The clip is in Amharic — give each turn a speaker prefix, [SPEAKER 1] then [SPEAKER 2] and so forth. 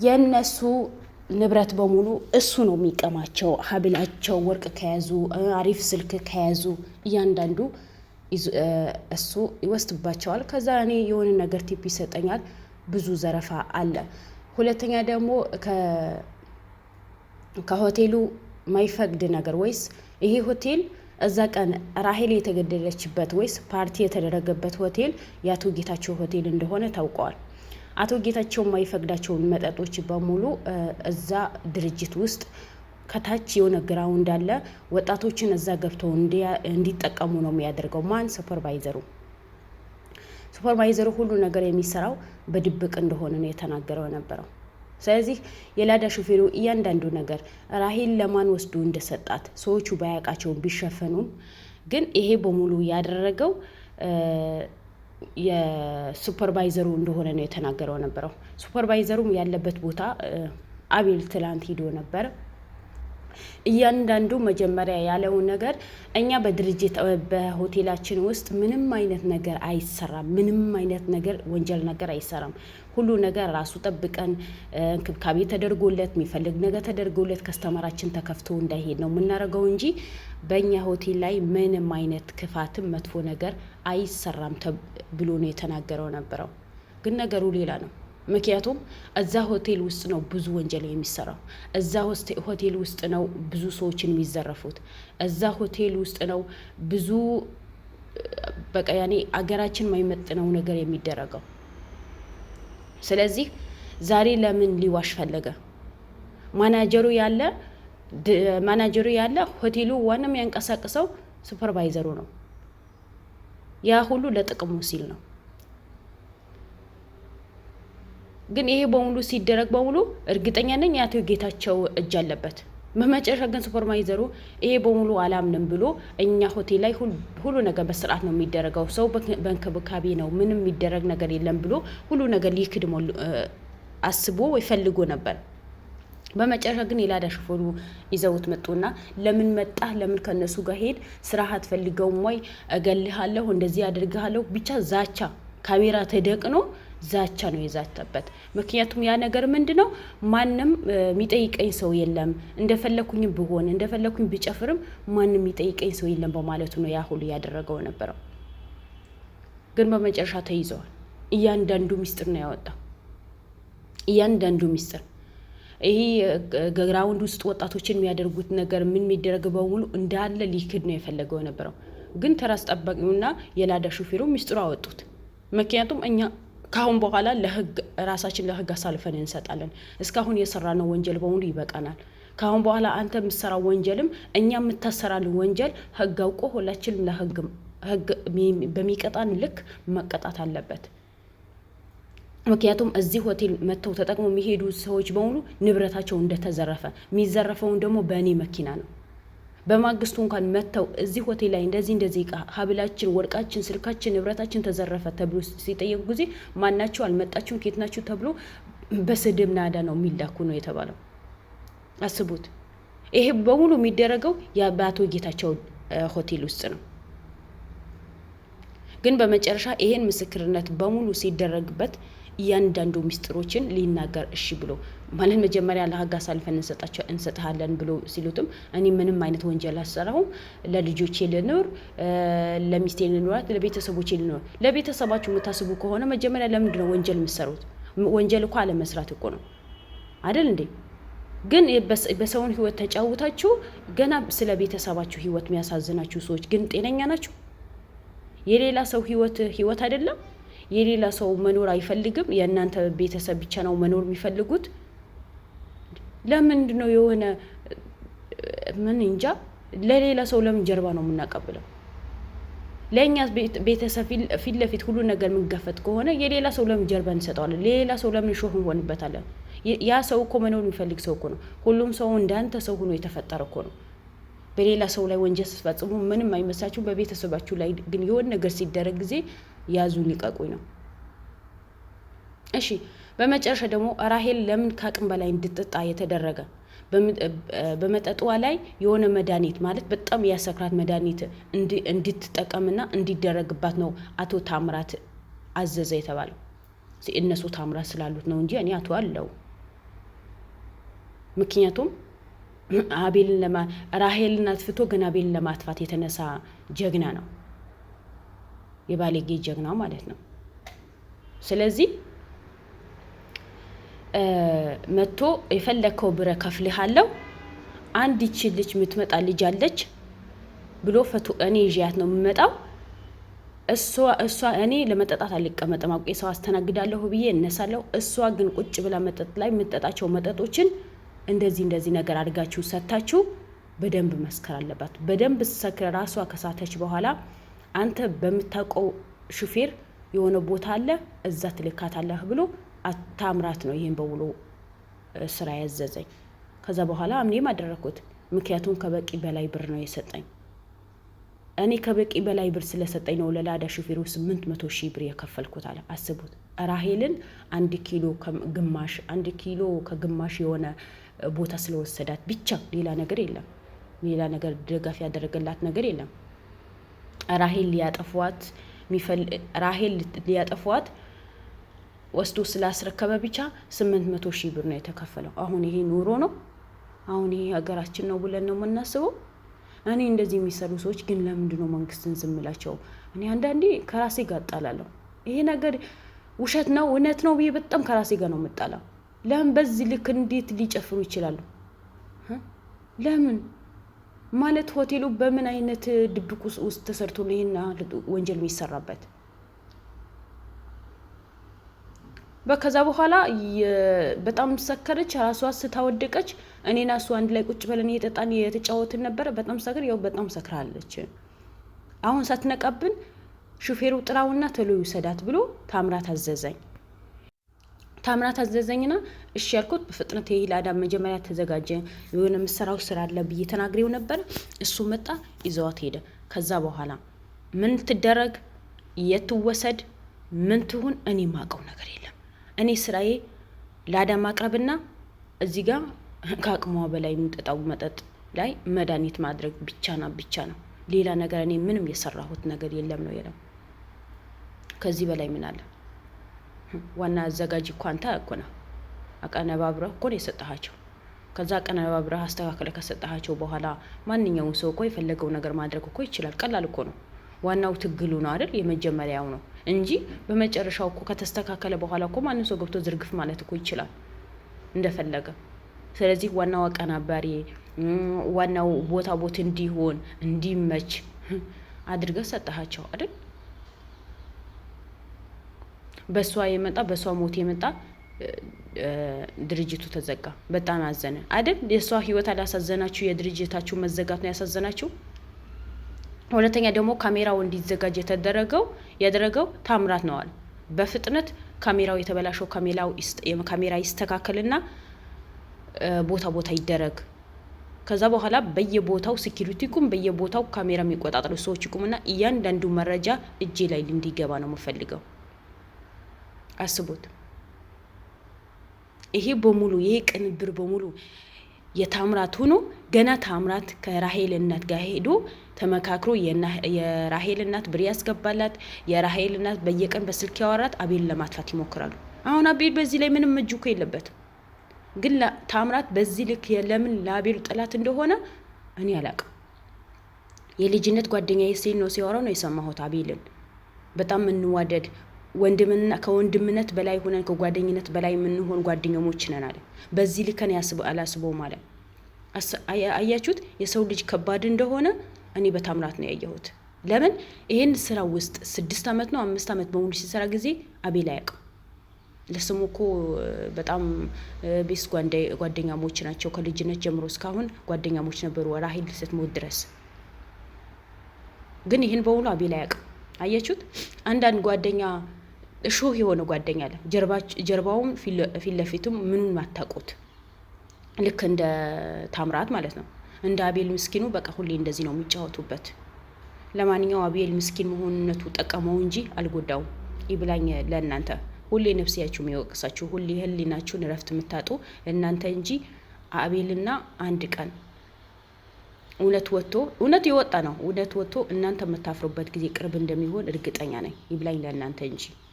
[SPEAKER 1] የነሱ ንብረት በሙሉ እሱ ነው የሚቀማቸው። ሀብላቸው ወርቅ ከያዙ አሪፍ ስልክ ከያዙ እያንዳንዱ እሱ ይወስድባቸዋል። ከዛ እኔ የሆነ ነገር ቲፕ ይሰጠኛል። ብዙ ዘረፋ አለ። ሁለተኛ ደግሞ ከሆቴሉ ማይፈቅድ ነገር ወይስ ይሄ ሆቴል እዛ ቀን ራሄል የተገደለችበት ወይስ ፓርቲ የተደረገበት ሆቴል የአቶ ጌታቸው ሆቴል እንደሆነ ታውቀዋል። አቶ ጌታቸው የማይፈቅዳቸውን መጠጦች በሙሉ እዛ ድርጅት ውስጥ ከታች የሆነ ግራውንድ አለ። ወጣቶችን እዛ ገብተው እንዲጠቀሙ ነው የሚያደርገው። ማን? ሱፐርቫይዘሩ ሁሉ ነገር የሚሰራው በድብቅ እንደሆነ ነው የተናገረው ነበረው። ስለዚህ የላዳ ሹፌሩ እያንዳንዱ ነገር ራሄል ለማን ወስዶ እንደሰጣት ሰዎቹ ባያውቃቸውን ቢሸፈኑም ግን ይሄ በሙሉ ያደረገው የሱፐርቫይዘሩ እንደሆነ ነው የተናገረው ነበረው። ሱፐርቫይዘሩም ያለበት ቦታ አቤል ትላንት ሂዶ ነበር። እያንዳንዱ መጀመሪያ ያለው ነገር እኛ በድርጅት በሆቴላችን ውስጥ ምንም አይነት ነገር አይሰራም፣ ምንም አይነት ነገር ወንጀል ነገር አይሰራም። ሁሉ ነገር ራሱ ጠብቀን እንክብካቤ ተደርጎለት የሚፈልግ ነገር ተደርጎለት ከስተመራችን ተከፍቶ እንዳይሄድ ነው የምናደርገው እንጂ በእኛ ሆቴል ላይ ምንም አይነት ክፋትም መጥፎ ነገር አይሰራም ብሎ ነው የተናገረው ነበረው። ግን ነገሩ ሌላ ነው። ምክንያቱም እዛ ሆቴል ውስጥ ነው ብዙ ወንጀል የሚሰራው። እዛ ሆቴል ውስጥ ነው ብዙ ሰዎችን የሚዘረፉት። እዛ ሆቴል ውስጥ ነው ብዙ በቃ ያኔ አገራችን የማይመጥነው ነገር የሚደረገው። ስለዚህ ዛሬ ለምን ሊዋሽ ፈለገ? ማናጀሩ ያለ ሆቴሉ ዋናም ያንቀሳቅሰው ሱፐርቫይዘሩ ነው። ያ ሁሉ ለጥቅሙ ሲል ነው። ግን ይሄ በሙሉ ሲደረግ በሙሉ እርግጠኛ ነኝ የአቶ ጌታቸው እጅ አለበት። በመጨረሻ ግን ሱፐርቫይዘሩ ይሄ በሙሉ አላምንም ብሎ እኛ ሆቴል ላይ ሁሉ ነገር በስርዓት ነው የሚደረገው፣ ሰው በእንክብካቤ ነው፣ ምንም የሚደረግ ነገር የለም ብሎ ሁሉ ነገር ሊክድ አስቦ ወይ ፈልጎ ነበር። በመጨረሻ ግን የላዳ ሹፌሩ ይዘውት መጡና ለምን መጣ? ለምን ከነሱ ጋር ሄድ? ስራ አትፈልገውም ወይ? እገልሃለሁ፣ እንደዚህ አድርግሃለሁ፣ ብቻ ዛቻ፣ ካሜራ ተደቅኖ ዛቻ ነው የዛተበት። ምክንያቱም ያ ነገር ምንድነው? ማንም የሚጠይቀኝ ሰው የለም፣ እንደፈለኩኝ ብሆን እንደፈለኩኝ ብጨፍርም ማንም የሚጠይቀኝ ሰው የለም በማለቱ ነው ያ ሁሉ ያደረገው ነበረው። ግን በመጨረሻ ተይዘዋል። እያንዳንዱ ሚስጥር ነው ያወጣው። እያንዳንዱ ሚስጥር ይሄ ግራውንድ ውስጥ ወጣቶችን የሚያደርጉት ነገር ምን የሚደረግ በሙሉ እንዳለ ሊክድ ነው የፈለገው ነበረው። ግን ተራስ ጠባቂውና የላዳ ሹፌሩ ሚስጥሩ አወጡት። ምክንያቱም እኛ ካሁን በኋላ ራሳችን ለህግ አሳልፈን እንሰጣለን። እስካሁን የሰራነው ወንጀል በሙሉ ይበቃናል። ካሁን በኋላ አንተ የምትሰራው ወንጀልም እኛ የምታሰራልን ወንጀል ህግ አውቆ ሁላችንም ለህግ በሚቀጣን ልክ መቀጣት አለበት። ምክንያቱም እዚህ ሆቴል መጥተው ተጠቅሞ የሚሄዱ ሰዎች በሙሉ ንብረታቸው እንደተዘረፈ፣ የሚዘረፈውን ደግሞ በእኔ መኪና ነው። በማግስቱ እንኳን መጥተው እዚህ ሆቴል ላይ እንደዚህ ሀብላችን፣ ወርቃችን፣ ስልካችን፣ ንብረታችን ተዘረፈ ተብሎ ሲጠየቁ ጊዜ ማናችሁ አልመጣችሁም ከየት ናችሁ ተብሎ በስድብ ናዳ ነው የሚላኩ ነው የተባለው። አስቡት። ይሄ በሙሉ የሚደረገው በአቶ ጌታቸው ሆቴል ውስጥ ነው። ግን በመጨረሻ ይሄን ምስክርነት በሙሉ ሲደረግበት እያንዳንዱ ሚስጥሮችን ሊናገር እሺ ብሎ ማለት መጀመሪያ ለህግ አሳልፈን እንሰጥሃለን ብሎ ሲሉትም እኔ ምንም አይነት ወንጀል አልሰራሁም፣ ለልጆቼ ልኖር፣ ለሚስቴ ልኖር፣ ለቤተሰቦቼ ልኖር። ለቤተሰባችሁ የምታስቡ ከሆነ መጀመሪያ ለምንድን ነው ወንጀል የምትሰሩት? ወንጀል እኮ አለመስራት እኮ ነው አይደል እንዴ? ግን በሰውን ህይወት ተጫውታችሁ ገና ስለ ቤተሰባችሁ ህይወት የሚያሳዝናችሁ ሰዎች ግን ጤነኛ ናችሁ? የሌላ ሰው ህይወት አይደለም? የሌላ ሰው መኖር አይፈልግም? የእናንተ ቤተሰብ ብቻ ነው መኖር የሚፈልጉት? ለምንድን ነው የሆነ ምን እንጃ ለሌላ ሰው ለምን ጀርባ ነው የምናቀብለው? ለእኛ ቤተሰብ ፊት ለፊት ሁሉ ነገር የምንገፈት ከሆነ የሌላ ሰው ለምን ጀርባ እንሰጠዋለን? ሌላ ሰው ለምን ሾህ እንሆንበታለን? ያ ሰው እኮ መኖር የሚፈልግ ሰው እኮ ነው። ሁሉም ሰው እንዳንተ ሰው ሆኖ የተፈጠረ እኮ ነው። በሌላ ሰው ላይ ወንጀል ስትፈጽሙ ምንም አይመስላችሁ። በቤተሰባችሁ ላይ ግን የሆነ ነገር ሲደረግ ጊዜ ያዙን ይቀቁኝ ነው። እሺ በመጨረሻ ደግሞ ራሄል ለምን ከአቅም በላይ እንድትጠጣ የተደረገ? በመጠጧ ላይ የሆነ መድኃኒት ማለት በጣም ያሰክራት መድኃኒት እንድትጠቀምና እንዲደረግባት ነው አቶ ታምራት አዘዘ የተባለው። እነሱ ታምራት ስላሉት ነው እንጂ እኔ አቶ አለው ምክንያቱም ራሄልን አጥፍቶ ግን አቤልን ለማጥፋት የተነሳ ጀግና ነው፣ የባለጌ ጀግናው ማለት ነው። ስለዚህ መጥቶ የፈለከው ብረ ከፍልሃለሁ፣ አንድ ይቺ ልጅ የምትመጣ ልጅ አለች ብሎ ፈቱ እኔ ይዣት ነው የምመጣው። እሷ እኔ ለመጠጣት አልቀመጥም፣ አውቄ ሰው አስተናግዳለሁ ብዬ እነሳለሁ። እሷ ግን ቁጭ ብላ መጠጥ ላይ የምትጠጣቸው መጠጦችን እንደዚህ ነገር አድርጋችሁ ሰታችሁ በደንብ መስከር አለባት። በደንብ ሰክረ ራሷ ከሳተች በኋላ አንተ በምታውቀው ሹፌር የሆነ ቦታ አለ እዛ ትልካታለህ ብሎ ታምራት ነው ይሄን በውሎ ስራ ያዘዘኝ። ከዛ በኋላ እኔም አደረኩት። ምክንያቱም ከበቂ በላይ ብር ነው የሰጠኝ። እኔ ከበቂ በላይ ብር ስለሰጠኝ ነው ለላዳ ሹፌሩ 800,000 ብር የከፈልኩት አለ። አስቡት። ራሄልን 1 ኪሎ ከግማሽ የሆነ ቦታ ስለወሰዳት ብቻ ሌላ ነገር የለም። ሌላ ነገር ድጋፍ ያደረገላት ነገር የለም። ራሄል ሊያጠፏት ወስዶ ስላስረከበ ብቻ 800,000 ብር ነው የተከፈለው። አሁን ይሄ ኑሮ ነው? አሁን ይሄ ሀገራችን ነው ብለን ነው የምናስበው? እኔ እንደዚህ የሚሰሩ ሰዎች ግን ለምንድን ነው መንግስትን ዝም ብላቸው? እኔ አንዳንዴ ከራሴ ጋር እጣላለሁ። ይሄ ነገር ውሸት ነው እውነት ነው ብዬ በጣም ከራሴ ጋር ነው የምጣላው። ለምን በዚህ ልክ እንዴት ሊጨፍሩ ይችላሉ? ለምን ማለት ሆቴሉ በምን አይነት ድብቅ ውስጥ ተሰርቶ ነው ይሄን ወንጀል የሚሰራበት? በከዛ በኋላ በጣም ሰከረች፣ ራሷ ስታወደቀች። እኔና እሱ አንድ ላይ ቁጭ ብለን እየጠጣን እየተጫወትን ነበር። በጣም ሰክር ያው በጣም ሰክራለች። አሁን ሳትነቃብን ሹፌሩ ጥራውና ቶሎ ይውሰዳት ብሎ ታምራት አዘዘኝና እሺ ያልኩት በፍጥነት የሂላዳ መጀመሪያ ተዘጋጀ። የሆነ ምሰራው ስራ አለ ብዬ ተናግሬው ነበር። እሱ መጣ ይዘዋት ሄደ። ከዛ በኋላ ምን ትደረግ የትወሰድ ምን ትሁን እኔ ማቀው ነገር የለም። እኔ ስራዬ ላዳ ማቅረብና እዚህ ጋር ከአቅሟ በላይ የምጠጣው መጠጥ ላይ መድኃኒት ማድረግ ብቻ ነው። ሌላ ነገር እኔ ምንም የሰራሁት ነገር የለም ነው ያለው። ከዚህ በላይ ምን አለ? ዋና አዘጋጅ እኮ አንተ እኮ ነው። አቀነባብረህ እኮ ነው የሰጠሃቸው። ከዛ አቀነባብረህ አስተካክለህ ከሰጠሃቸው በኋላ ማንኛውም ሰው እኮ የፈለገው ነገር ማድረግ እኮ ይችላል። ቀላል እኮ ነው። ዋናው ትግሉ ነው አይደል? የመጀመሪያው ነው እንጂ በመጨረሻው እኮ ከተስተካከለ በኋላ እኮ ማንም ሰው ገብቶ ዝርግፍ ማለት እኮ ይችላል እንደፈለገ። ስለዚህ ዋናው አቀናባሪ ዋናው ቦታ እንዲሆን እንዲመች አድርገህ ሰጠሃቸው አይደል? በሷ ሞት የመጣ ድርጅቱ ተዘጋ። በጣም አዘነ አይደል? የሷ ህይወት አላሳዘናችሁ? የድርጅታችሁ መዘጋት ነው ያሳዘናችሁ? ሁለተኛ ደግሞ ካሜራው እንዲዘጋጅ ያደረገው ታምራት ነዋል። በፍጥነት ካሜራው የተበላሸው ካሜራ ይስተካከልና ቦታ ይደረግ። ከዛ በኋላ በየቦታው ሴኩሪቲ በየቦታው ካሜራ የሚቆጣጠሩ ሰዎች ይቁምና እያንዳንዱ መረጃ እጄ ላይ እንዲገባ ነው የምፈልገው። አስቡት። ይሄ ቅንብር በሙሉ የታምራት ሆኖ ገና ታምራት ከራሄል እናት ጋር ሄዶ ተመካክሮ የራሄል እናት ብር ያስገባላት፣ የራሄል እናት በየቀን በስልክ ያወራት አቤል ለማጥፋት ይሞክራሉ። አሁን አቤል በዚህ ላይ ምንም እጁ እኮ የለበትም። ግን ታምራት በዚህ ልክ ለምን ለአቤል ጥላት እንደሆነ እኔ አላውቅም። የልጅነት ጓደኛዬ ሲል ነው ሲያወራው ነው የሰማሁት። አቤልን በጣም እንዋደድ ከወንድምነት በላይ ሆነን ከጓደኝነት በላይ የምንሆን ጓደኞች ነን አለ። በዚህ ልክ እኔ አላስበውም አለ። አያችሁት የሰው ልጅ ከባድ እንደሆነ እኔ በታምራት ነው ያየሁት። ለምን ይሄን ስራ ውስጥ 6 አመት ነው 5 አመት በሙሉ ሲሰራ ጊዜ አቤል አያውቅም። ለስሙ እኮ በጣም ቤስ ጓደኛሞች ናቸው። ከልጅነት ጀምሮ እስካሁን ጓደኛሞች ነበሩ ራሄል ስትሞት ድረስ። ግን ይሄን በሙሉ አቤል አያውቅም። አያችሁት? አንዳንድ ጓደኛ እሾህ የሆነ ጓደኛ አለ። ጀርባውም ፊት ለፊቱም ምኑን ማታውቁት ልክ እንደ ታምራት ማለት ነው። እንደ አቤል ምስኪኑ በቃ ሁሌ እንደዚህ ነው የሚጫወቱበት። ለማንኛውም አቤል ምስኪን መሆንነቱ ጠቀመው እንጂ አልጎዳውም። ይብላኝ ለእናንተ ሁሌ ነፍሲያችሁ የሚወቅሳችሁ ሁሌ ህሊናችሁን እረፍት የምታጡ እናንተ እንጂ አቤልና አንድ ቀን እውነት የወጣ ነው። እውነት ወጥቶ እናንተ የምታፍሩበት ጊዜ ቅርብ እንደሚሆን እርግጠኛ ነኝ። ይብላኝ ለእናንተ እንጂ